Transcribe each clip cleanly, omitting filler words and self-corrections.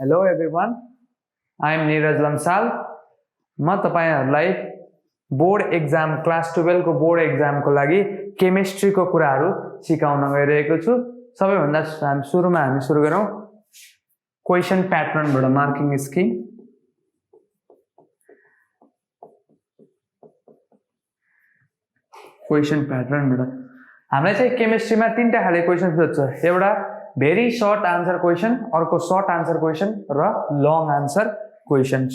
Hello everyone, I am Neeraj Lamsal. म तपाईहरुलाई board exam class 12 को बोर्ड एक्जाम को लागि केमिस्ट्री को कुराहरु सिकाउन गइरहेको छु। सबैभन्दा सुरुमा हामी सुरु गरौं क्वेशन प्याटर्न बाट मार्किङ स्किम। क्वेशन प्याटर्न बाट हामीलाई चाहिँ केमिस्ट्रीमा तीनटा खाले क्वेशन सोध्छ। एउटा भेरी सर्ट आन्सर क्वेशन, अर्को सर्ट आन्सर क्वेशन र long answer questions.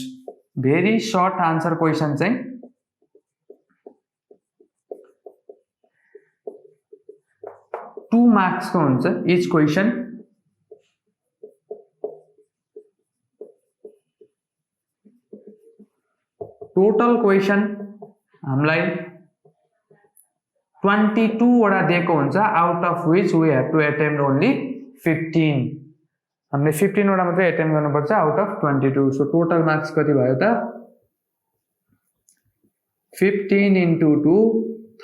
Very short answer question चाहिँ 2 मार्क्स को हुन्छ इच क्वेशन। टोटल क्वेशन हामीलाई 22 वटा दिएको हुन्छ, out of which we have to attempt only 15। हामीले 15 वटा मात्रै अटेम्प्ट गर्नुपर्छ out of 22। So total marks कति भयो त 15 into 2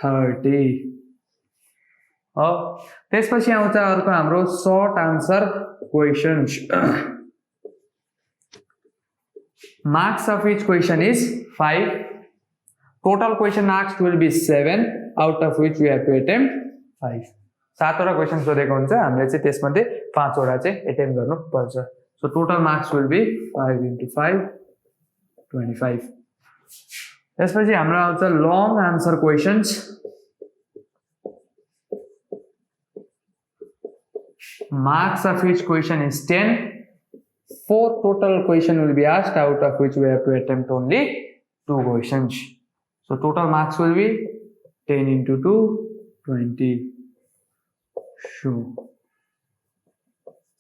30 हो। त्यसपछि आउँछ अर्को हाम्रो short answer questions. Marks of each question is 5। Total question marks will be 7 out of which we have to attempt 5। 7 वटा क्वेशन सोधेको हुन्छ, हामीले चाहिँ त्यसमध्ये 5 वटा चाहिँ अटेम्प्ट गर्नु पर्छ। So total marks will be 5 into 5 25। त्यसपछि हाम्रो आउँछ long answer questions. Marks of each question is 10. 4 total question will be asked, out of which we have to attempt only 2 questions. So total marks will be 10 into 2 20. So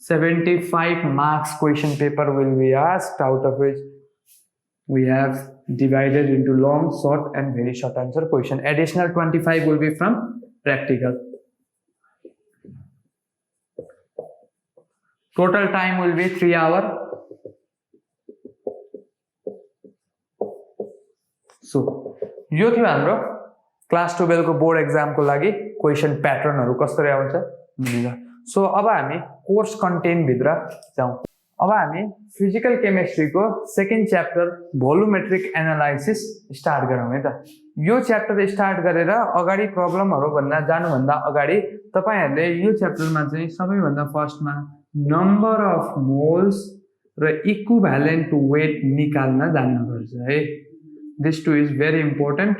75 marks question paper will be asked, out of which we have divided into long, short and very short answer question. Additional 25 will be from practical. Total time will be 3 hours. So यो थियो हाम्रो class 12 को board exam को लागि question प्याटर्नहरु कसरी आउँछ भनेर। So अब हामी कोर्स कन्टेन्ट भित्र जाउँ। अब हामी फिजिकल केमिस्ट्री को सेकेन्ड च्याप्टर भोलुमेट्रिक एनालाइसिस स्टार्ट गरौँ है त। यो च्याप्टर स्टार्ट गरेर अगाडि प्रब्लमहरु भन्दा जानु भन्दा अगाडि तपाईहरुले यो च्याप्टरमा चाहिँ सबैभन्दा फर्स्टमा नम्बर अफ मोल्स र इक्विभ्यालेन्ट वेट निकाल्न जान्नुपर्छ है। This too is very important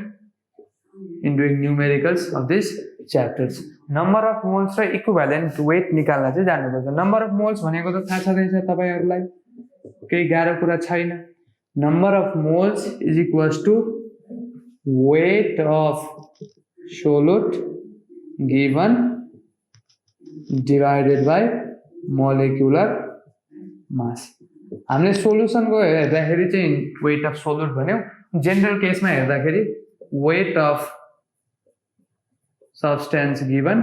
in doing numericals of this chapters. Number of moles र equivalent weight निकाल्न चाहिँ जान्नुपर्छ। Number of moles भनेको त थाहा छँदैछ तपाईहरुलाई, केही गाह्रो कुरा छैन। Number of moles is equals to weight of solute given divided by molecular mass। हामीले सोलुसन को हेर्दाखेरि चाहिँ weight of solute भन्यौ, जनरल केसमा हेर्दाखेरि weight of substance given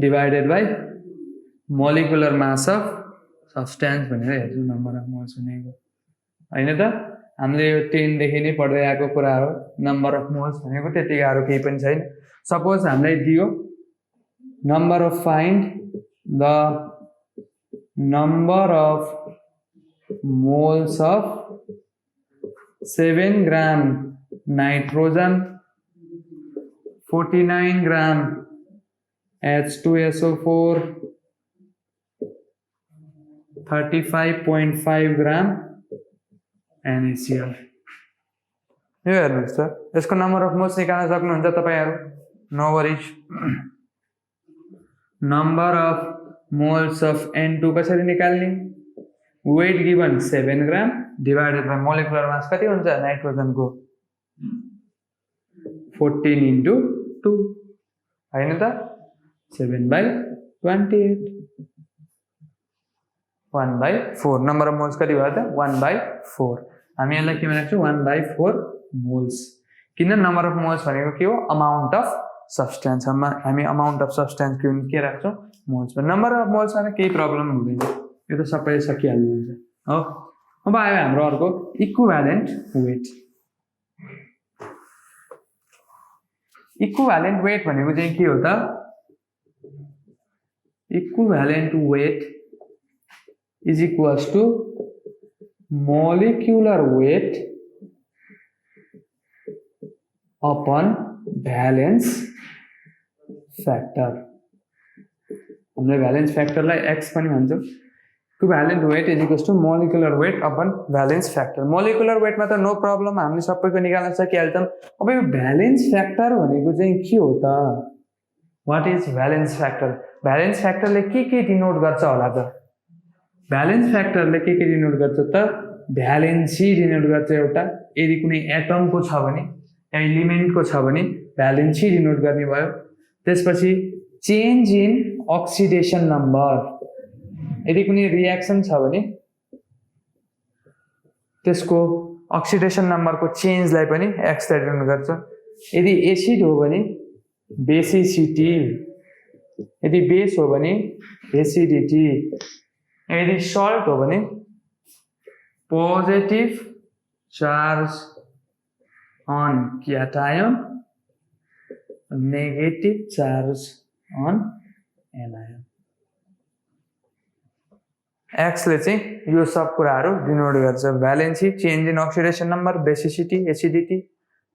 divided by molecular mass of substance भनेर हेर्छु नम्बर अफ मोल्स भनेको हैन त। हामीले यो 10 देखि नै पढ्दै आएको कुरा हो। नम्बर अफ मोल्स भनेको त्यति गाह्रो केही पनि छैन। सपोज हामीलाई दियो number of find the number of moles of 7 gram nitrogen, 49 gram H2SO4, 35.5 gram NaCl। यो हेर्नुस् त, यसको नम्बर अफ मोल्स निकाल्न सक्नुहुन्छ तपाईहरु, no worries. Number of moles of N2 कसरी निकाल्ने? weight given 7 gram divided by molecular mass कति हुन्छ नाइट्रोजन को 14 into 2 हैन त 7/28 1/4। नम्बर अफ मोल्स कति भयो त 1/4। हामी यसलाई के भनेको छौ 1/4 मोल्स। किन नम्बर अफ मोल्स भनेको के हो? Amount of substance. हामी अमाउन्ट अफ सब्स्टेन्स के राख्छौं मोल्स। नम्बर अफ मोल्स मा केही प्रब्लम हुँदैन, यो त सबै सकिहाल्नुहुन्छ हो। अब आयो हाम्रो अर्को इक्विभ्यालेन्ट वेट। इक्विभ्यालेन्ट वेट भनेको चाहिँ के हो त? Equivalent weight is equals to molecular weight upon valence factor. हमले valence factor लाई x पनि भन्छौं. Equivalent weight is equals to molecular weight upon valence factor. Molecular weight मा त नो प्रब्लम, हामीले सबैको निकाल्न सकिहाल्छौं. अब यो valence factor भनेको चाहिँ के हो त? What is valence factor? Valence factor ले के डिनोट गर्छ होला त? Valence factor ले के डिनोट गर्छ त? भ्यालेन्सी डिनोट गर्छ एउटा. यदि कुनै एटम को छ भने या एलिमेन्ट को छ भने भ्यालेन्सी डिनोट गर्ने भयो. त्यसपछि चेन्ज इन अक्सिडेसन नम्बर. यदि कुनै रिएक्सन छ भने त्यसको अक्सिडेसन नम्बर को चेन्ज लाई पनि x ले डिनोट गर्छ. यदि एसिड हो भने बेसिसिटी, यदि बेस हो भने एसिडिटी, यदि सल्ट हो भने positive charge on cation, negative charge on anion. X ले चाहिँ यो सब कुराहरु डिनोट गर्छ. Valency, change in oxidation number, basicity, acidity,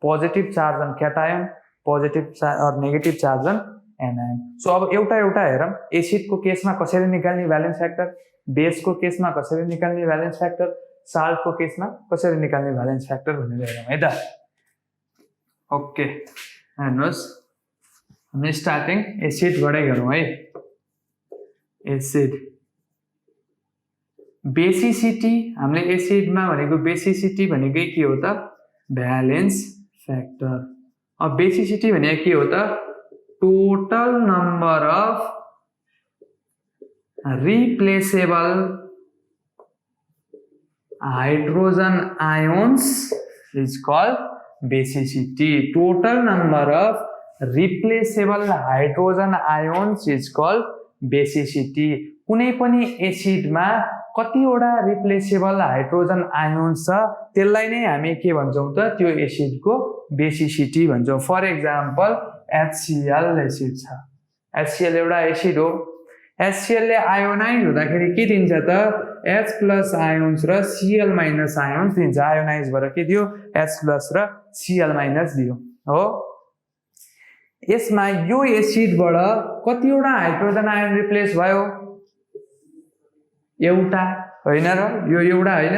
positive charge on cation, positive और negative charge on anion. So अब एउटा एउटा हेरौं. एसिड को केसमा कसरी निकाल्ने भ्यालेन्स फ्याक्टर, बेस को केसमा कसरी निकाल्ने भ्यालेन्स फ्याक्टर, साल्ट को केसमा कसरी निकाल्ने भ्यालेन्स फ्याक्टर भनेर हेरौं है त. ओके, हेर्नुस्, हामी स्टार्टिङ एसिड बाटै गरौँ है. एसिड बेसिसिटी, हामीले एसिडमा भनेको बेसिसिटी भनेको के हो त? Valence factor. अब बेसिसिटी भनेको के हो त? Total number of replaceable hydrogen ions is called basicity. Total number of replaceable hydrogen ions is called basicity. कुनै पनि एसिडमा कतिवटा रिप्लेसेबल हाइड्रोजन आयोन्स छ त्यसलाई नै हामी के भन्छौं त? त्यो एसिडको बेसिसिटी भन्छौं. फर एक्जाम्पल HCl एसिड छ. HCl एउटा एसिड हो. HCl ले आयोनाइज हुँदाखेरि के दिन्छ त? H+ आयोन्स र Cl- आयोन्स दिन्छ. आयोनाइज भएर के दियो? H+ र Cl- दियो हो. यसमा यो एसिडबाट कतिवटा हाइड्रोजन आयोन रिप्लेस भयो? एउटा हैन र यो एउटा हैन.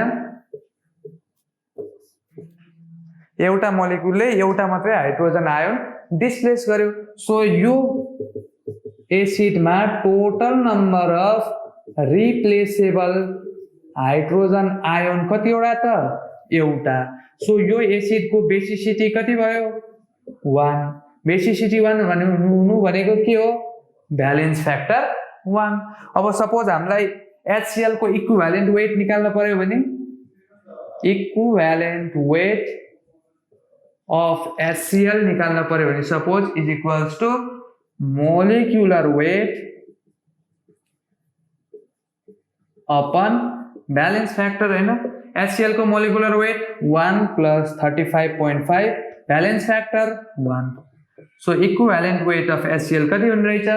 एउटा मोलिक्युलले एउटा मात्रै हाइड्रोजन आयोन डिस्प्लेस गर्यो. सो यो एसिडमा total number of replaceable hydrogen ion कतिवटा त? एउटा. सो यो एसिडको बेसिसिटी कति भयो? 1. बेसिसिटी 1 हुनु भनेको के हो? Valence factor 1. अब सपोज हामीलाई HCl को इक्विभ्यालेन्ट वेट निकाल्न पर्यो भने इक्विभ्यालेन्ट वेट अफ HCl निकाल्न पर्यो भने suppose is equals to molecular weight upon valence factor हैन. HCl को molecular weight 1 + 35.5, valence factor 1. So equivalent weight of HCl कति हुने रहेछ?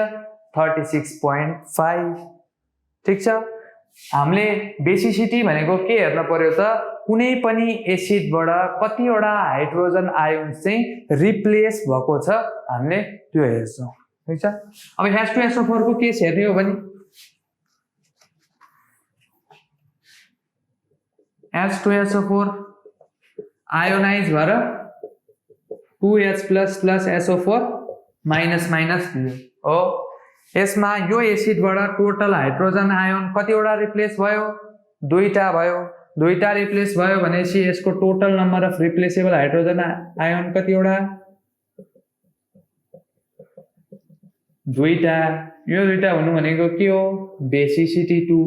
36.5. ठीक छ. हामीले बेसिसिटी भनेको के हेर्न पर्यो त? कुनै पनि एसिडबाट कतिवटा हाइड्रोजन आयोन्स चाहिँ रिप्लेस भएको छ हामीले त्यो हेर्छौं. ठीक छ. अब H2SO4 को केस हेर्ने हो भने H2SO4 आयोनाइज भएर 2H+ + SO4- दियो हो. यसमा यो एसिडबाट टोटल हाइड्रोजन आयोन कतिवटा रिप्लेस भयो? दुईटा भयो. दुईटा रिप्लेस भयो भनेपछि यसको total number of replaceable hydrogen ion कतिवटा? दुईटा. यो दुईटा हुनु भनेको के हो? बेसिसिटी 2.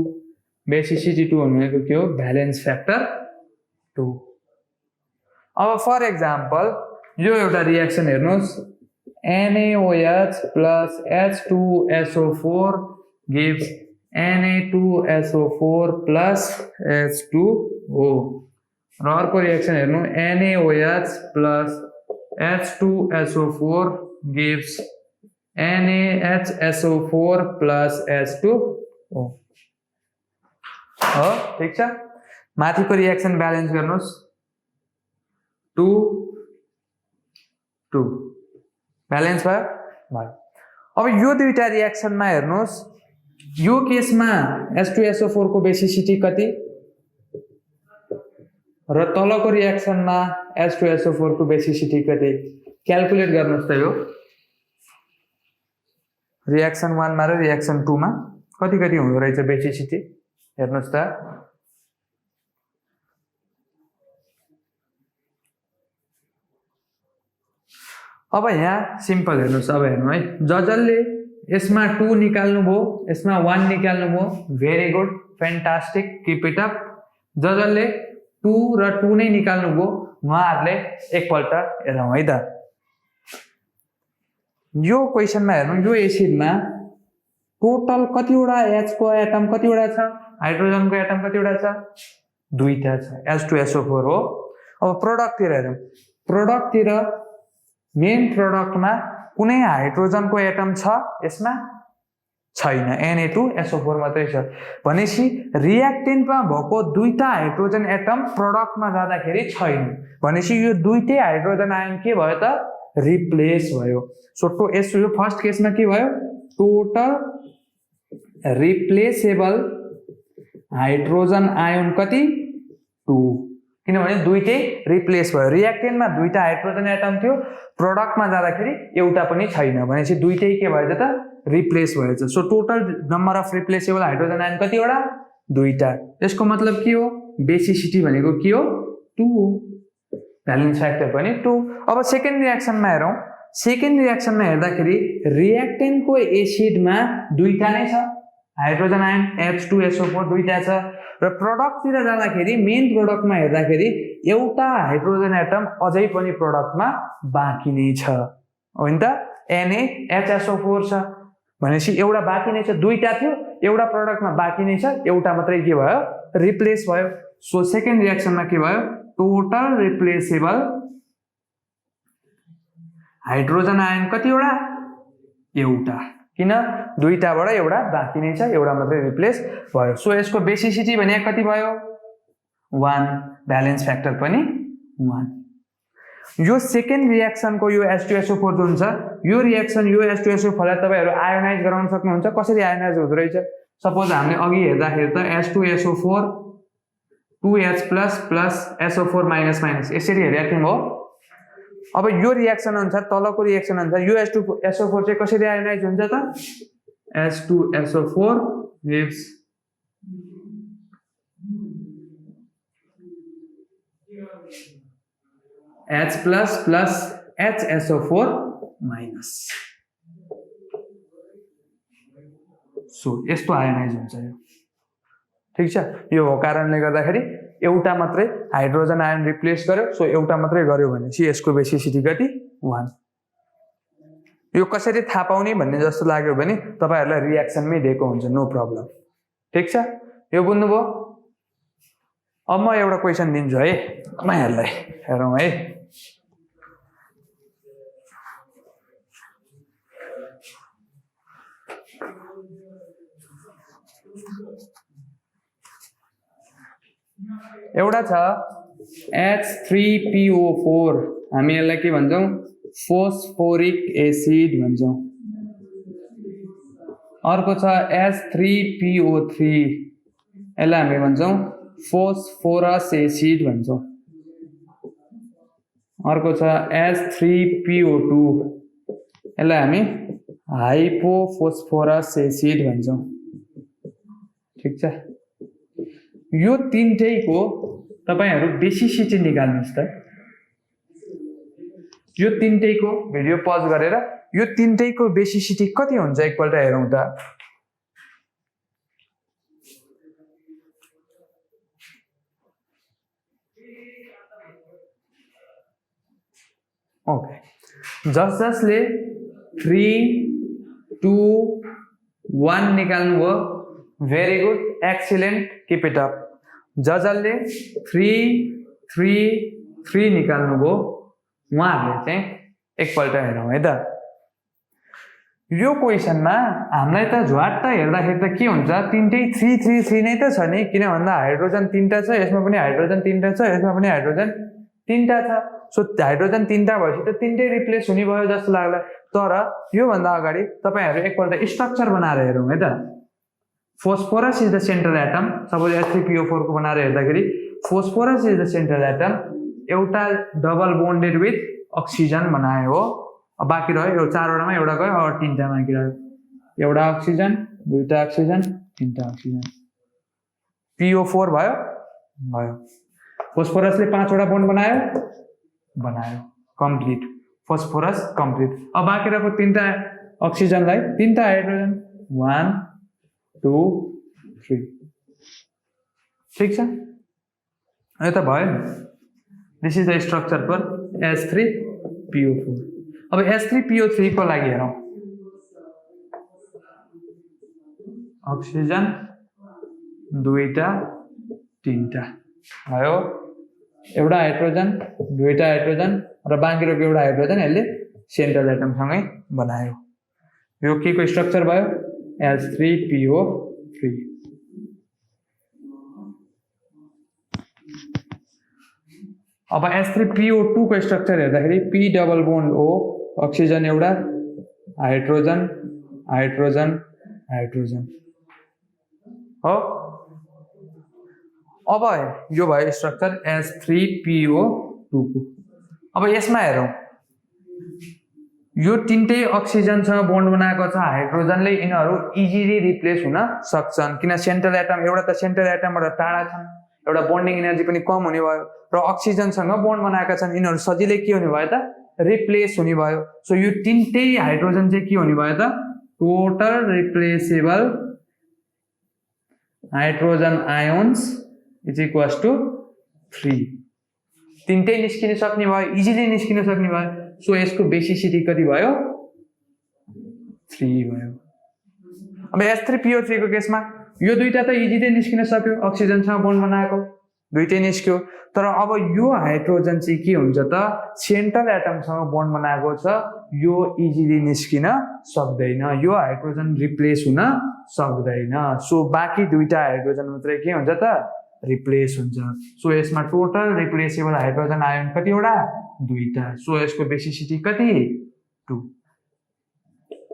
बेसिसिटी 2 हुनु भनेको के हो? Valence factor 2. अब फर एक्जाम्पल यो एउटा रिएक्सन हेर्नुस्. NaOH plus H2SO4 gives Na2SO4 plus H2O. र अर्को रिएक्सन हेर्नु. NaOH plus H2SO4 gives NaHSO4 plus H2O. हो ठिक छ माथिको रिएक्सन ब्यालेन्स गर्नुस् 2 2 ब्यालेन्स भयो अब यो दुईटा रिएक्सनमा हेर्नुस् यो केसमा H2SO4 को बेसिसिटी कति र तलको रिएक्सनमा H2SO4 को बेसिसिटी कति क्याल्कुलेट गर्नुस् त यो रिएक्सन 1 मा र रिएक्सन 2 मा कति कति हुँदो रहेछ बेसिसिटी हेर्नुस् त अब यहाँ सिम्पल हेर्नुस् अब हेर्नु है जसले यसमा 2 निकाल्नु भो यसमा 1 निकाल्नु भो very good fantastic keep it up जसले 2 र 2 नै निकाल्नु भो उहाँहरुले एकपल्ट हेरौं है त यो क्वेशनमा हेर्नु यो एसिडमा टोटल कतिवटा H को एटम कतिवटा छ हाइड्रोजनको एटम कतिवटा छ दुईटा छ H2SO4 हो अब प्रोडक्ट तिर हेरौं प्रोडक्ट तिर मेन प्रोडक्टमा कुनै हाइड्रोजनको एटम छ यसमा छैन Na2SO4 मात्रै छ भनेपछि रिएक्टेन्टमा भएको दुईटा हाइड्रोजन एटम प्रोडक्टमा जाँदाखेरि छैन भनेपछि यो दुईटै हाइड्रोजन आयन के भयो त रिप्लेस भयो सो यो फर्स्ट केसमा के भयो टोटल रिप्लेसेबल हाइड्रोजन आयन कति 2 किनभने दुईटै रिप्लेस भयो रिएक्टेन्टमा दुईटा हाइड्रोजन एटम थियो प्रोडक्टमा जाँदाखेरि एउटा पनि छैन भनेपछि दुईटै के भएछ त रिप्लेस भएछ so total number of replaceable hydrogen ion कतिवटा दुईटा यसको मतलब के हो बेसिसिटी भनेको के हो 2 हो भ्यालेन्स फ्याक्टर पनि 2 अब सेकेन्ड रिएक्सनमा हेरौं सेकेन्ड रिएक्सनमा हेर्दाखेरि रिएक्टेन्टको एसिडमा दुईटा नै छ हाइड्रोजन आयन H2SO4 दुईटा छ र प्रोडक्टतिर जाँदाखेरि मेन प्रोडक्टमा हेर्दाखेरि एउटा हाइड्रोजन एटम अझै पनि प्रोडक्टमा बाँकी नै छ हो नि त NaHSO4 छ भनेपछि एउटा बाँकी नै छ दुईटा थियो एउटा प्रोडक्टमा बाँकी नै छ एउटा मात्रै के भयो रिप्लेस भयो सो सेकेन्ड रिएक्सनमा के भयो टोटल रिप्लेसेबल हाइड्रोजन आयन कतिवटा एउटा किन दुईटाबाट एउटा बाँकी नै छ एउटा मात्रै रिप्लेस भयो सो यसको बेसिसिटी भने कति भयो 1 ब्यालेन्स फ्याक्टर पनि 1 यो सेकेन्ड रिएक्सनको यो H2SO4 जुन छ यो रिएक्सन यो H2SO4 लाई तपाईहरु आयोनाइज गराउन सक्नुहुन्छ कसरी आयोनाइज हुँदो रहेछ सपोज हामीले अघि हेर्दाखेरि त H2SO4 2H+ SO4 - यसरी हेरेको थियौं हो अब यो रिएक्सन अनुसार तलको रिएक्सन अनुसार यो H2SO4 चाहिँ कसरी आयोनाइज हुन्छ त H2SO4 gives H+ HSO4 minus so यस्तो आयोनाइज हुन्छ यो ठीक छ यो हो कारणले गर्दाखेरि एउटा मात्रै हाइड्रोजन आयन रिप्लेस गर्यो सो एउटा मात्रै गर्यो भनेपछि यसको बेसिसिटी कति 1 यो कसरी थाहा पाउने भन्ने जस्तो लाग्यो भने तपाईहरुलाई रिएक्सनमै दिएको हुन्छ नो प्रब्लम ठीक छ यो बुझ्नुभयो अब म एउटा क्वेशन दिन्छु है तपाईहरुलाई हेरौं है एउटा छ H3PO4 हामी यसलाई के भन्छौं फोस्फोरिक एसिड भन्छौं अर्को छ H3PO3 यसलाई हामी भन्छौं फोस्फोरस एसिड भन्छौं अर्को छ H3PO2 यसलाई हामी हाइपोफोस्फोरस एसिड भन्छौं ठीक छ यो तीनटैको तपाईहरु बेसिसिटी निकाल्नुस् त यो तीनटैको भिडियो पज गरेर यो तीनटैको बेसिसिटी कति हुन्छ एकपल्ट हेरौं त ओके जसले 3 2 1 निकाल्नु भयो very good excellent keep it up जसले 3 3 3 निकाल्नु भयो उहाँहरुले चाहिँ एकपल्ट हेरौं है त यो क्वेसनमा हामीलाई त झ्वाट्ट हेर्दाखेरि त के हुन्छ तीनटै 3 3 3 नै त छ नि किन भन्दा हाइड्रोजन तीनटा छ यसमा पनि हाइड्रोजन तीनटा छ यसमा पनि हाइड्रोजन तीनटा छ सो हाइड्रोजन तीनटा भएपछि त तीनटै रिप्लेस हुने भयो जस्तो लाग्ला तर यो भन्दा अगाडि तपाईहरु एकपल्ट स्ट्रक्चर बनाएर हेरौं है त phosphorus is the central atom suppose H3PO4 को बनाएर हेर्दाखेरि phosphorus is the central atom एउटा डबल बोन्डेड विथ अक्सिजन बनायो हो अब बाँकी रह्यो यो चारवटामा एउटा गयो अब तीनटा बाँकी रह्यो एउटा अक्सिजन दुईटा अक्सिजन तीनटा अक्सिजन PO4 भयो भयो फोस्फोरसले 5 वटा बोन्ड बनायो कम्प्लिट फोस्फोरस कम्प्लिट अब बाँकी रहेको तीनटा अक्सिजनलाई तीनटा हाइड्रोजन 1 2 3 ठीक छ यो त भयो this is the structure for H3PO4 अब H3PO3 को लागि हेरौं अक्सिजन दुईटा तीनटा भयो एउटा हाइड्रोजन दुईटा हाइड्रोजन र बाँकी रहेको एउटा हाइड्रोजन यसले सेन्ट्रल एटम सँगै बनायो यो के को स्ट्रक्चर भयो H3PO3 अब H3PO2 को स्ट्रक्चर हेर्दाखेरि P double bond O oxygen एउटा हाइड्रोजन हाइड्रोजन हाइड्रोजन हो अब यो भयो स्ट्रक्चर H3PO2 को अब यसमा हेरौं यो तीनटै अक्सिजनसँग बोन्ड बनाएको छ हाइड्रोजनले यिनीहरु इजिली रिप्लेस हुन सक्छन् किन सेन्ट्रल एटम एउटा त सेन्ट्रल एटमबाट टाढा छन् एउटा बोन्डिङ एनर्जी पनि कम हुने भयो र अक्सिजनसँग बोन्ड बनाएका छन् यिनीहरु सजिलै के हुने भयो त रिप्लेस हुने भयो सो यो तीनटै हाइड्रोजन चाहिँ के हुने भयो त total replaceable hydrogen ions is equals to 3 तीनटै निस्किन सक्ने भयो इजिली निस्किन सक्ने भयो सो यसको बेसिसिटी कति भयो 3 भयो अब H3PO3 को केसमा यो दुईटा त इजिली निस्किन सक्यो अक्सिजनसँग बोन्ड बनाएको दुईटै निस्क्यो तर अब यो हाइड्रोजन चाहिँ के हुन्छ त सेन्ट्रल एटमसँग बोन्ड बनाएको छ यो इजिली निस्किन सक्दैन यो हाइड्रोजन रिप्लेस हुन सक्दैन सो बाँकी दुईटा हाइड्रोजन मात्रै के हुन्छ त रिप्लेस हुन्छ सो यसमा टोटल रिप्लेसेबल हाइड्रोजन आयोन कतिवटा दुईटा सो यसको बेसिसिटी कति 2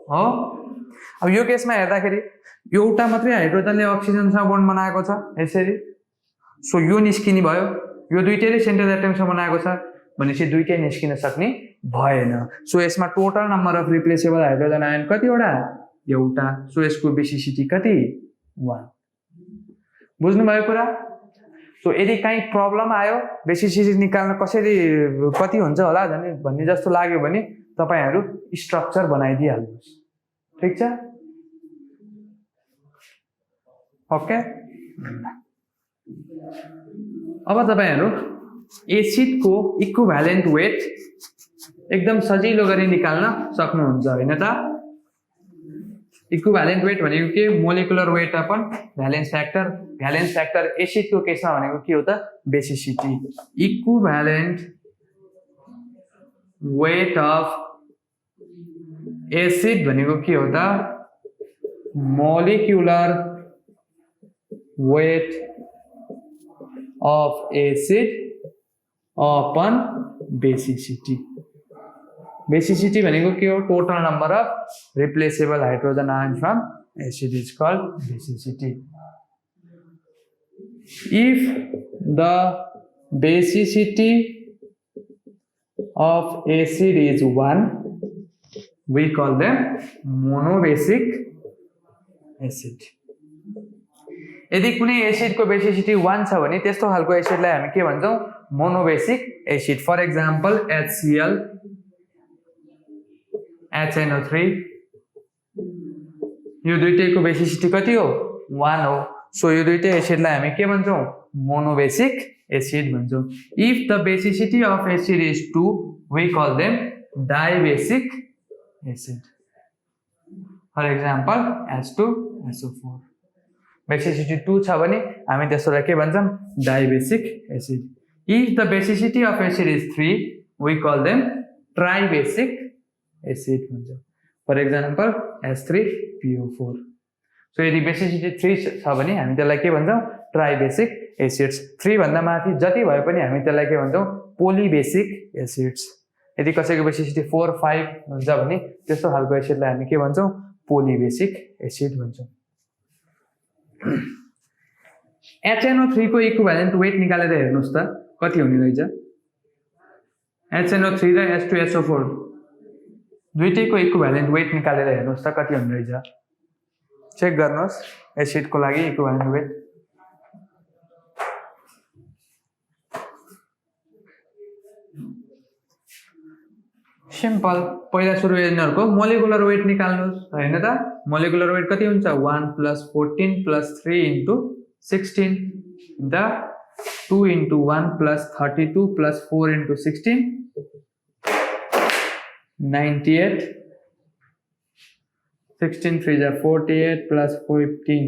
हो अब यो केसमा हेर्दाखेरि एउटा मात्रै हाइड्रोजनले अक्सिजनसँग बोन्ड बनाएको छ यसरी सो यो निस्किने भयो यो दुईटैले सेन्ट्रल एटमसँग बनाएको छ भनेपछि दुईटै निस्किन सक्ने भएन सो यसमा total number of replaceable hydrogen ion कतिवटा एउटा सो यसको बेसिसिटी कति 1 बुझ्नु भयो कुरा सो यदि कहीं प्रब्लम आयो बेसिसिटी निकाल्न कसरी कति हुन्छ होला भन्ने जस्तो लाग्यो भने तपाईहरु स्ट्रक्चर बनाइदिहाल्नुस् ठीक छ ओके अब तपाईहरु एसिड को इक्विभ्यालेन्ट वेट एकदम सजिलो गरी निकाल्न सक्नुहुन्छ हैन त इक्विभ्यालेन्ट वेट भनेको के molecular weight upon valence factor acid को केसमा भनेको के हो त basicity equivalent weight of acid भनेको के हो त molecular weight of acid upon basicity basicity भनेको के हो total number of replaceable hydrogen ions from acid is called basicity if the basicity of acid is 1 we call them monobasic acid यदि कुनै acid को बेसिसिटी 1 छ भने त्यस्तो खालको एसिडलाई हामी के भन्छौं monobasic acid for example HCl HNO3 यो दुईटैको बेसिसिटी कति हो 1 हो सो यो दुईटै एसिडलाई हामी के भन्छौं मोनोबेसिक एसिड भन्छौं if the basicity of acid is 2 we call them dibasic acid for example H2SO4 basicity 2 छ भने हामी त्यसलाई के भन्छौं dibasic acid if the basicity of acid is 3 we call them tribasic acid भन्छौं फर एक्जाम्पल H3PO4. सो यदि basicity 3 छ भने हामी त्यसलाई के भन्छौँ ट्राइबेसिक एसिड्स. 3 भन्दा माथि जति भए पनि हामी त्यसलाई के भन्छौँ पोलिबेसिक एसिड्स. यदि कसैको बेसिसिटी 4 5 हुन्छ भने त्यस्तो खालको एसिडलाई हामी के भन्छौँ पोलिबेसिक एसिड भन्छौँ. HNO3 को इक्विभ्यालेन्ट वेट निकालेर हेर्नुस् त कति हुने रहेछ. HNO3 र H2SO4 दुईटैको इक्विभ्यालेन्ट वेट निकालेर हेर्नुस् त कति हुने रहेछ. चेक गर्नुस् एसिडको लागि इक्विभ्यालेन्ट वेट. सिम्पल. पहिला सुरु यिनीहरूको मोलिकुलर वेट निकाल्नुस् हैन त. मोलिकुलर वेट कति हुन्छ 1 + 14 + 3 * 16 the 2 * 1 + 32 + 4 * 16 98 16 3 is 48 plus 15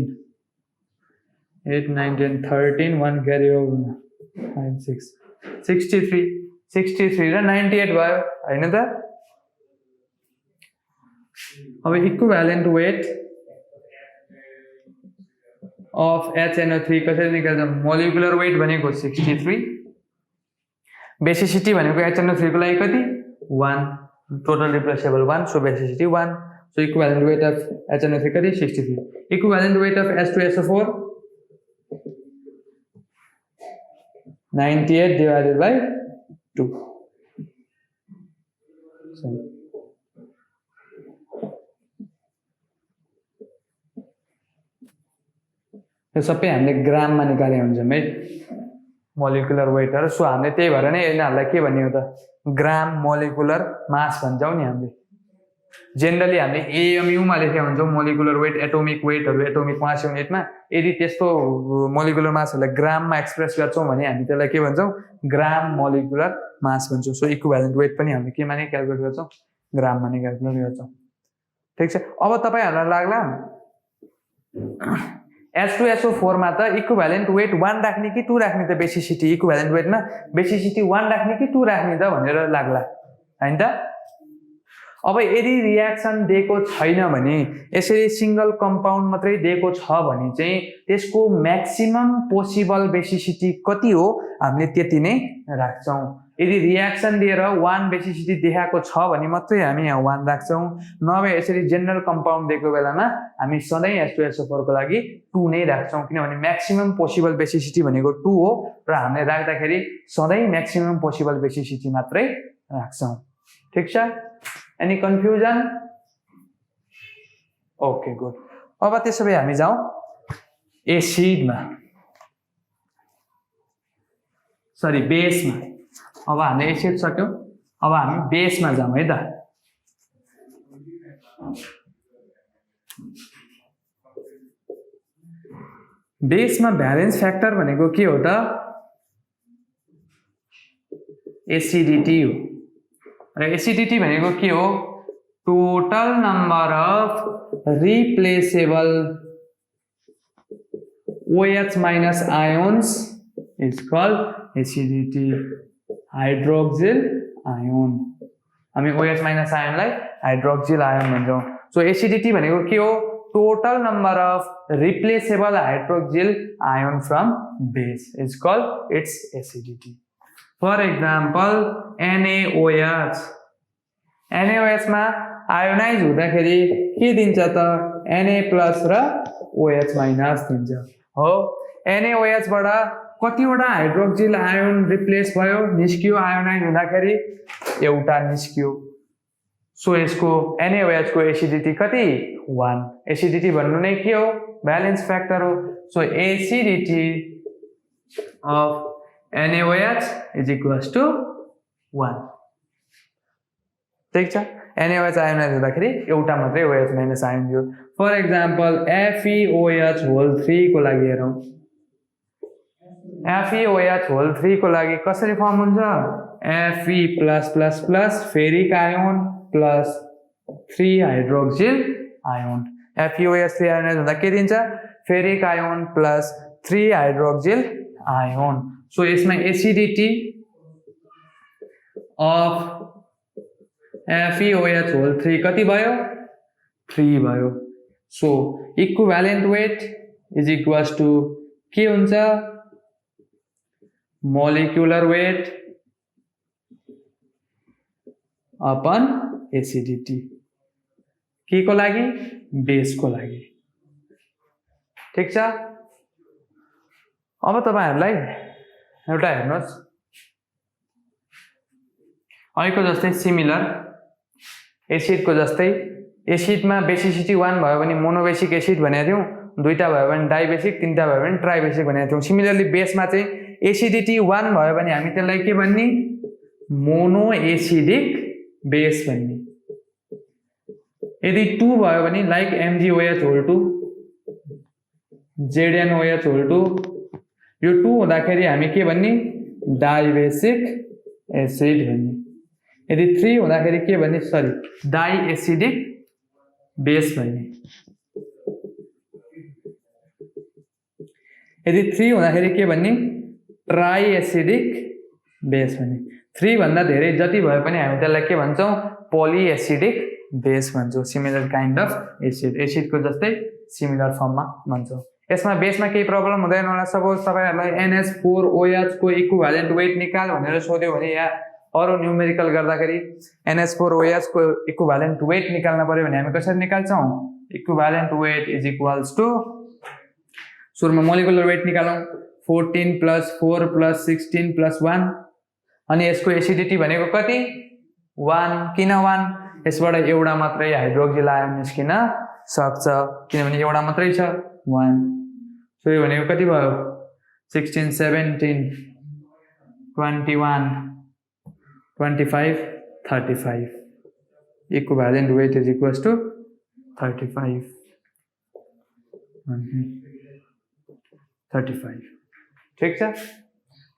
8 9 10 13 1 carry over 5 6 63 र 98 भयो हैन त. अब इक्विभ्यालेन्ट वेट अफ HNO3 कसरी निकाल्छौं. मोलिकुलर वेट भनेको 63, बेसिसिटी भनेको HNO3 को लागि कति 1, total replaceable 1, so basicity 1. So equivalent weight of HNO3 कति 63. Equivalent weight of H2SO4 98 divided by 2. So यो सबै हामीले ग्राममा निकाले हुन्छौँ है मोलिकुलर वेटहरु. सो हामीले त्यही भएर नै यिनीहरुलाई के भन्ने हो त ग्राम मोलिकुलर मास भन्छौं नि. हामीले जेनरली हामीले AMU मा लेखेका हुन्छौं मोलिकुलर वेट एटोमिक वेटहरु एटोमिक मास युनिटमा. यदि त्यस्तो मोलिकुलर मासहरुलाई ग्राममा एक्सप्रेस गर्छौं भने हामी त्यसलाई के भन्छौं ग्राम मोलिकुलर मास भन्छौं. सो इक्विभ्यालेन्ट वेट पनि हामीले केमा नै क्याल्कुलेट गर्छौं ग्राममा नै क्याल्कुलेट गर्छौं. ठीक छ. अब तपाईहरुलाई लाग्ला H2SO4 मा त इक्विभ्यालेन्ट वेट 1 राख्ने कि 2 राख्ने त बेसिसिटी इक्विभ्यालेन्ट वेटमा बेसिसिटी 1 राख्ने कि 2 राख्ने त भनेर लाग्ला हैन त. अब यदि रियाक्सन दिएको छैन भने यसरी सिंगल कम्पाउन्ड मात्रै दिएको छ भने चाहिँ त्यसको म्याक्सिमम पोसिबल बेसिसिटी कति हो हामीले त्यति नै राख्छौं. यदि रियाक्सन दिएर 1 बेसिसिटी देखाएको छ भने मात्रै हामी यहाँ 1 राख्छौं. नभए यसरी जनरल कम्पाउन्ड दिएको बेलामा हामी सधैँ H2SO4 को लागि 2 नै राख्छौं किनभने म्याक्सिमम पोसिबल बेसिसिटी भनेको 2 हो र हामीले राख्दाखेरि सधैँ म्याक्सिमम पोसिबल बेसिसिटी मात्रै राख्छौं. ठीक छ. Any confusion? Okay, good. अब त्यसो भए हामी जाउँ एसिडमा सरी बेसमा. अब हामीले एसिड सक्यौं. अब हामी बेसमा जाउँ है त. बेसमा भ्यालेन्स फ्याक्टर भनेको के हो त एसिडिटी हो. र एसिडिटी भनेको के हो total number of replaceable OH minus ions is called acidity. Hydroxyl ion हामी OH माइनस आयोनलाई हाइड्रोक्सिल आयोन भन्छौं. सो एसिडिटी भनेको के हो total number of replaceable hydroxyl ion from base is called its acidity. For example, NaOH. NaOH मा ionise हुँदाखेरि के दिन्छ त Na+ र OH- दिन्छ हो. NaOH बाट कतिवटा हाइड्रोक्सिल आयोन रिप्लेस भयो निस्कियो आयोनाइज हुँदाखेरि एउटा निस्कियो. सो यसको NaOH को एसिडिटी कति 1. एसिडिटी भन्नु नै के हो ब्यालेन्स फ्याक्टर हो. So acidity of NaOH is equals to 1. ठीक छ. NaOH आयोनाइज हुँदाखेरि एउटा मात्रै OH- आयोन दियो. फर एक्जाम्पल FeOH3 को लागि हेरौं. FeOH3 को लागि कसरी फर्म हुन्छ Fe+++ ferric ion plus 3 hydroxyl ion. FeOH3 ionise हुँदा के दिन्छ ferric ion plus 3 hydroxyl ion. So यसमा एसिडिटी अफ FeOH3 कति भयो 3 भयो। So equivalent weight is equals to के हुन्छ मोलिकुलर वेट अपन एसिडिटी के को लागि बेस को लागि। ठीक छ। अब तपाईहरुलाई एउटा हेर्नुस् अहिलेको जस्तै सिमिलर एसिडको जस्तै एसिडमा बेसिसिटी 1 भयो भने मोनोबेसिक एसिड भनेको थियौं, दुईटा भयो भने डाइबेसिक, तीनटा भयो भने ट्राइबेसिक भनेको थियौं। सिमिलरली बेसमा चाहिँ एसिडिटी 1 भयो भने हामी त्यसलाई के भन्ने मोनो एसिडिक बेस भन्ने। यदि 2 भयो भने like MgOH whole 2 ZnOH whole 2 यो 2 हुँदाखेरि हामी के भन्ने डाइबेसिक एसिड भन्ने। यदि 3 हुँदाखेरि के भन्ने सरी डाइ एसिडिक बेस भन्ने। यदि 3 हुँदाखेरि के भन्ने ट्राई एसिडिक बेस भन्ने। 3 भन्दा धेरै जति भए पनि हामी त्यसलाई के भन्छौं पोली एसिडिक बेस भन्छौं। सिमिलर काइन्ड अफ एसिड एसिडको जस्तै सिमिलर फर्ममा भन्छौं। यसमा बेसमा केही प्रब्लम हुँदैन होला। सपोज तपाईहरुलाई NH4OH को इक्विभ्यालेन्ट वेट निकाल भनेर सोध्यो भने या अरु न्यूमेरिकल गर्दाखेरि NH4OH को इक्विभ्यालेन्ट वेट निकाल्न पर्यो भने हामी कसरी निकाल्छौं equivalent weight is equals to सुरुमा मोलिकुलर वेट निकालौं 14 + 4 + 16 + 1 अनि यसको एसिडिटी भनेको कति 1 किन 1 यसबाट एउटा मात्रै हाइड्रोक्सिल आयन निस्किन सक्छ किनभने एउटा मात्रै छ 1। सो यो भनेको कति भयो 16 17 21 25 35 equivalent weight is equals to 35 35। ठीक छ।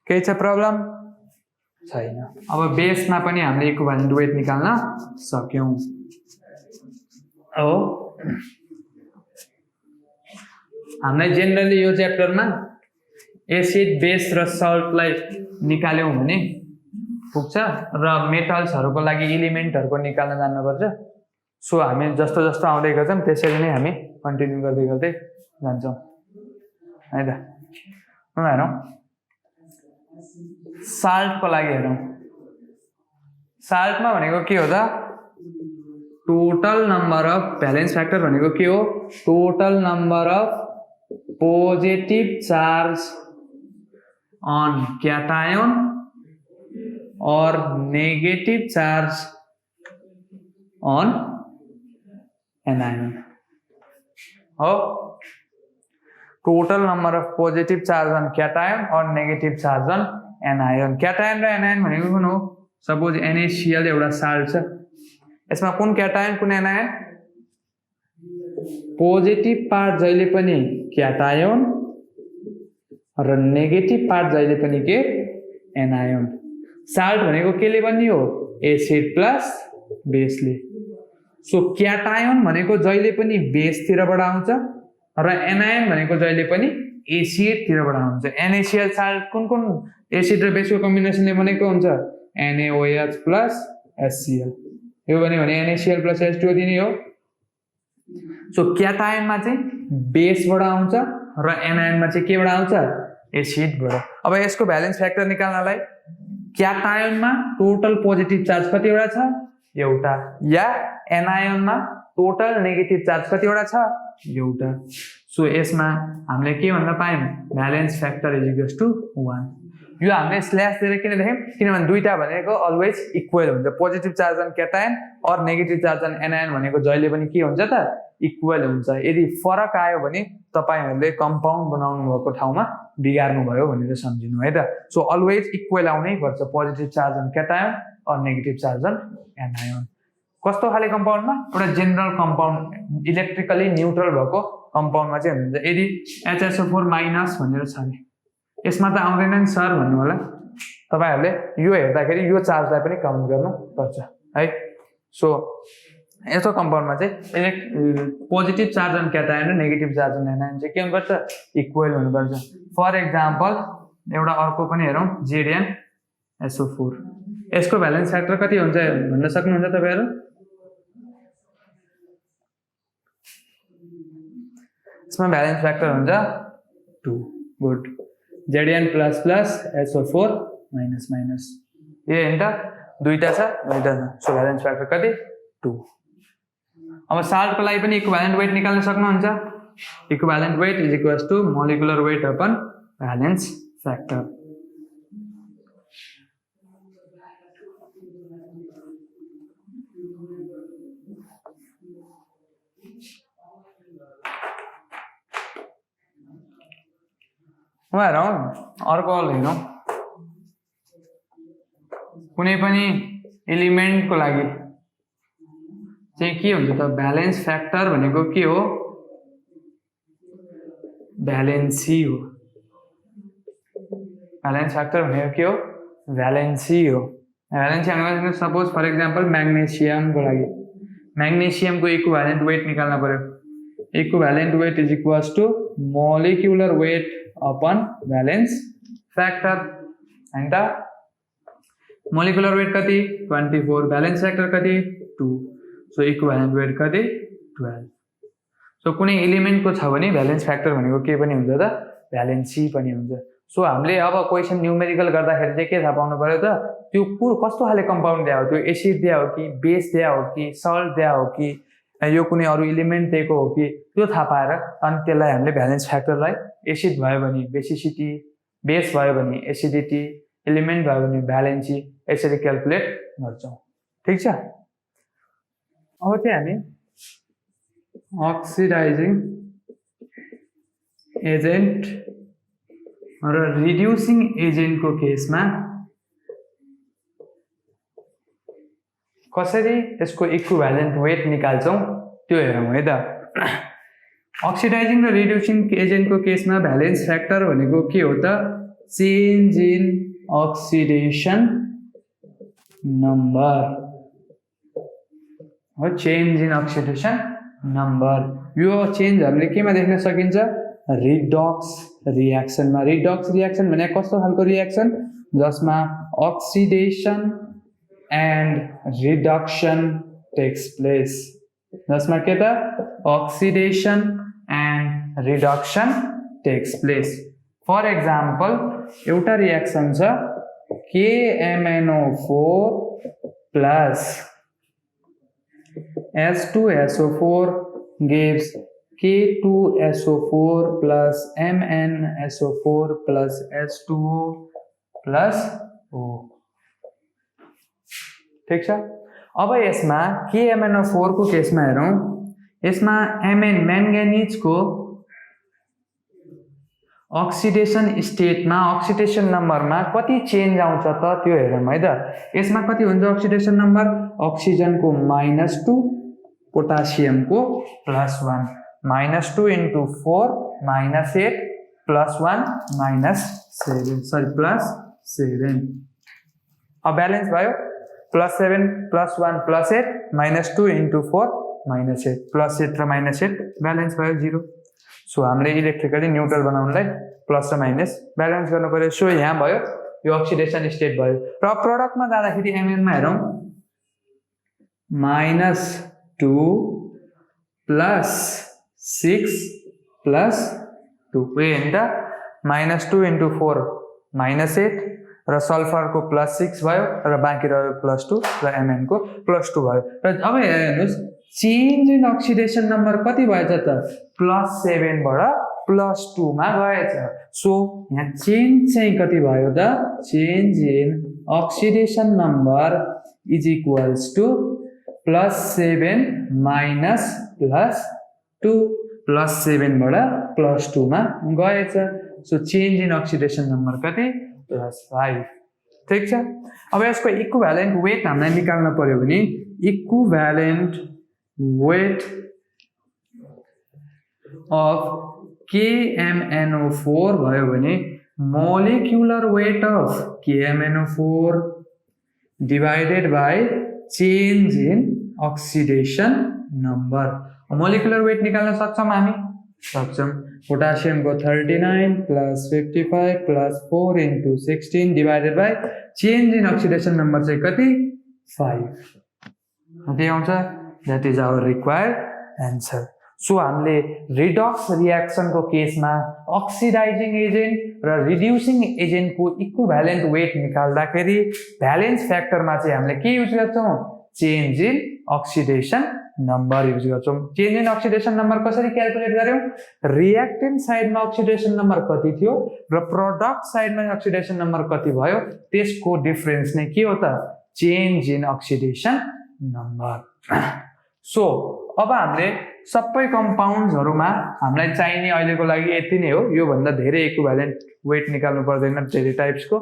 केही छ प्रब्लम छैन। अब बेसमा पनि हामीले इक्विभ्यालेन्ट वेट निकाल्न सक्यौं हो। हामीलाई जेनरली यो च्याप्टरमा एसिड बेस र सल्टलाई निकाल्यौं भने पुग्छ र मेटल्सहरुको लागि एलिमेन्टहरुको निकाल्न जान्नुपर्छ। सो हामी जस्तो जस्तो आउँदै गर्छौं त्यसरी नै हामी कन्टिन्यु गर्दै गर्दै जान्छौं है त। हेरौं साल्टको लागि हेरौं। साल्टमा भनेको के हो त total number of valence factor भनेको के हो total number of positive charge on cation और नेगेटिभ चार्ज अन एनायन हो। Total number of positive charge on cation और negative charge on anion. Cation र एनायन भनेको कुन हो सपोज NaCl एउटा साल्ट छ यसमा कुन क्याटायन कुन एनायन पोजिटिभ पार्ट जहिले पनि क्याटायन र नेगेटिभ पार्ट जहिले पनि के एनायन। साल्ट भनेको केले बन्ने हो एसिड प्लस बेसले। सो क्याटायन भनेको जहिले पनि बेसतिरबाट आउँछ र एनायन भनेको जहिले पनि एसिडतिरबाट आउँछ। NaCl साल्ट कुन कुन एसिड र बेसको कम्बिनेसनले बनेको हुन्छ NaOH प्लस HCl यो बन्यो भने NaCl प्लस H2O दिने हो। सो क्याटायनमा चाहिँ बेसबाट आउँछ र एनायनमा चाहिँ केबाट आउँछ एसिडबाट। अब यसको भ्यालेन्स फ्याक्टर निकाल्नलाई क्याटायनमा टोटल पोजिटिभ चार्ज कतिवटा छ एउटा या एनायनमा टोटल नेगेटिभ चार्ज कतिवटा छ एउटा। सो यसमा हामीले के भन्न पायौं valence factor is equals to 1। यो हामीले स्ल्याश दिएर किन देख्यौं किनभने दुईटा भनेको अलवेज इक्वल हुन्छ। पोजिटिभ चार्ज अन क्याटायन और नेगेटिभ चार्ज अन एनायन भनेको जहिले पनि के हुन्छ त इक्वल हुन्छ। यदि फरक आयो भने तपाईहरुले कम्पाउन्ड बनाउनु भएको ठाउँमा बिगार्नु भयो भनेर सम्झिनु है त। सो अलवेज इक्वल आउनै पर्छ पोजिटिभ चार्ज अन क्याटायन और नेगेटिभ चार्ज अन एनायन। कस्तो खाले कम्पाउन्डमा एउटा जेनरल कम्पाउन्ड इलेक्ट्रिकली न्यूट्रल भएको कम्पाउन्डमा चाहिँ हुन्छ। यदि HSO4 माइनस भनेर छ भने यसमा त आउँदैन नि सर भन्नु होला तपाईहरुले यो हेर्दाखेरि यो चार्जलाई पनि काउन्ट गर्नु पर्छ है। सो यस्तो कम्पाउन्डमा चाहिँ पोजिटिभ चार्ज अन क्याटायन र नेगेटिभ चार्ज अन एनायन चाहिँ के हुनुपर्छ इक्वल हुनुपर्छ। फर एक्जाम्पल एउटा अर्को पनि हेरौं ZnSO4 यसको भ्यालेन्स फ्याक्टर कति हुन्छ भन्न सक्नुहुन्छ तपाईहरु यसमा भ्यालेन्स फ्याक्टर हुन्छ 2 good Zn plus plus SO4 minus minus ए हैन त दुईटा छ सो भ्यालेन्स फ्याक्टर कति 2 अब साल्टको लागि पनि इक्विभ्यालेन्ट वेट निकाल्न सक्नुहुन्छ equivalent weight is equals to molecular weight upon valence factor हेरौँ अर्को हेरौँ कुनै पनि एलिमेन्टको लागि चाहिँ के हुन्छ त भ्यालेन्स फ्याक्टर भनेको के हो भ्यालेन्सी हो भ्यालेन्स फ्याक्टर भनेको के हो भ्यालेन्सी हो भ्यालेन्सी भनेको सपोज फर एक्जाम्पल म्याग्नेसियमको लागि म्याग्नेसियमको इक्विभ्यालेन्ट वेट निकाल्न पर्यो equivalent weight is equals to molecular weight upon valence factor हैन त मोलिकुलर वेट कति 24 भ्यालेन्स फ्याक्टर कति 2 सो इक्विभ्यालेन्ट वेट कति 12 सो कुनै एलिमेन्टको छ भने भ्यालेन्स फ्याक्टर भनेको के पनि हुन्छ त भ्यालेन्सी पनि हुन्छ सो हामीले अब क्वेशन न्यूमेरिकल गर्दाखेरि चाहिँ के थाहा पाउनु पर्यो त त्यो कस्तो खाले कम्पाउन्ड दिया हो त्यो एसिड दिया हो कि बेस दिया हो कि सल्ट दिया हो कि यो कुनै अरु एलिमेन्ट दिएको हो कि त्यो थाहा पाएर अनि त्यसलाई हामीले भ्यालेन्स फ्याक्टरलाई एसिड भयो भने बेसिसिटी बेस भयो भने एसिडिटी एलिमेन्ट भयो भने भ्यालेन्सी यसरी क्याल्कुलेट गर्छौं ठीक छ अब चाहिँ हामी अक्सिडाइजिङ एजेन्ट र रिड्युसिङ एजेन्टको केसमा कसरी यसको इक्विभ्यालेन्ट वेट निकाल्छौं त्यो हेरौँ है त अक्सिडाइजिङ र रिड्युसिङ एजेन्टको केसमा भ्यालेन्स फ्याक्टर भनेको के हो त चेन्ज इन अक्सिडेसन नम्बर हो चेन्ज इन अक्सिडेसन नम्बर यो चेन्ज हामीले केमा देख्न सकिन्छ रिडक्स रिएक्सनमा रिडक्स रिएक्सन भने कस्तो खालको रिएक्सन जसमा oxidation and reduction takes place जसमा के त oxidation and reduction takes place for example एउटा रिएक्सन छ KMnO4 plus H2SO4 gives K2SO4 plus MnSO4 plus H2O plus O ठीक छ अब यसमा KMnO4 को केसमा हेरौं यसमा Mn मैंगनीज को ऑक्सीडेशन स्टेट में ऑक्सीडेशन नंबर में कति चेंज आउँछ त त्यो हेरौं है त यसमा कति हुन्छ ऑक्सीडेशन नंबर ऑक्सीजन को -2 पोटेशियम को +1 -2 into 4 -8 +1 -7 सरी +7 अब बैलेंस भयो +7 +1 +8 -2 into 4 -8 +8 र -8 बैलेंस भयो 0 सो हामीले इलेक्ट्रिकली न्यूट्रल बनाउनलाई प्लस र माइनस बैलेंस गर्नु पर्यो सो यहाँ भयो यो ऑक्सीडेशन स्टेट भयो र प्रोडक्ट मा जाँदाखेरि Mn मा हेरौं -2 +6 +2 ए हैन त -2 into 4 -8 र सल्फर को +6 भयो र बाँकी रह्यो +2 र Mn को +2 भयो र अब हेर्नुस् चेन्ज इन ऑक्सीडेशन नंबर कति भएछ त +7 बाट +2 मा गएछ सो यहाँ चेन्ज चाहिँ कति भयो त change in oxidation number is equals to +7 minus +2 +7 बाट +2 मा गएछ so change in oxidation number कति +5 ठीक छ अब यसको इक्विभ्यालेन्ट वेट हामीलाई निकाल्न पर्यो भने इक्विभ्यालेन्ट weight of KMnO4 भयो भने molecular weight of KMnO4 divided by change in oxidation number molecular weight निकाल्न सक्छौं हामी सक्छौं पोटेशियम को 39 + 55 + 4 into 16 divided by change in oxidation number चाहिँ कति 5 के आउँछ That is our required answer. So हामीले रिडक्स रिएक्सनको केसमा अक्सिडाइजिङ एजेन्ट र रिड्युसिङ एजेन्टको इक्विभ्यालेन्ट वेट निकाल्दाखेरि भ्यालेन्स फ्याक्टरमा चाहिँ हामीले के युज गर्छौँ change in oxidation number use गर्छौँ चेन्ज इन अक्सिडेसन नम्बर कसरी क्याल्कुलेट गर्यौँ रिएक्टेन्ट साइडमा अक्सिडेसन नम्बर कति थियो र प्रोडक्ट साइडमा अक्सिडेसन नम्बर कति भयो त्यसको डिफरेन्स नै के हो त change in oxidation number so अब हामीले सबै कम्पाउन्ड्सहरुमा हामीलाई चाहिने अहिलेको लागि यति नै हो यो भन्दा धेरै इक्विभ्यालेन्ट वेट निकाल्नु पर्दैन धेरै टाइप्सको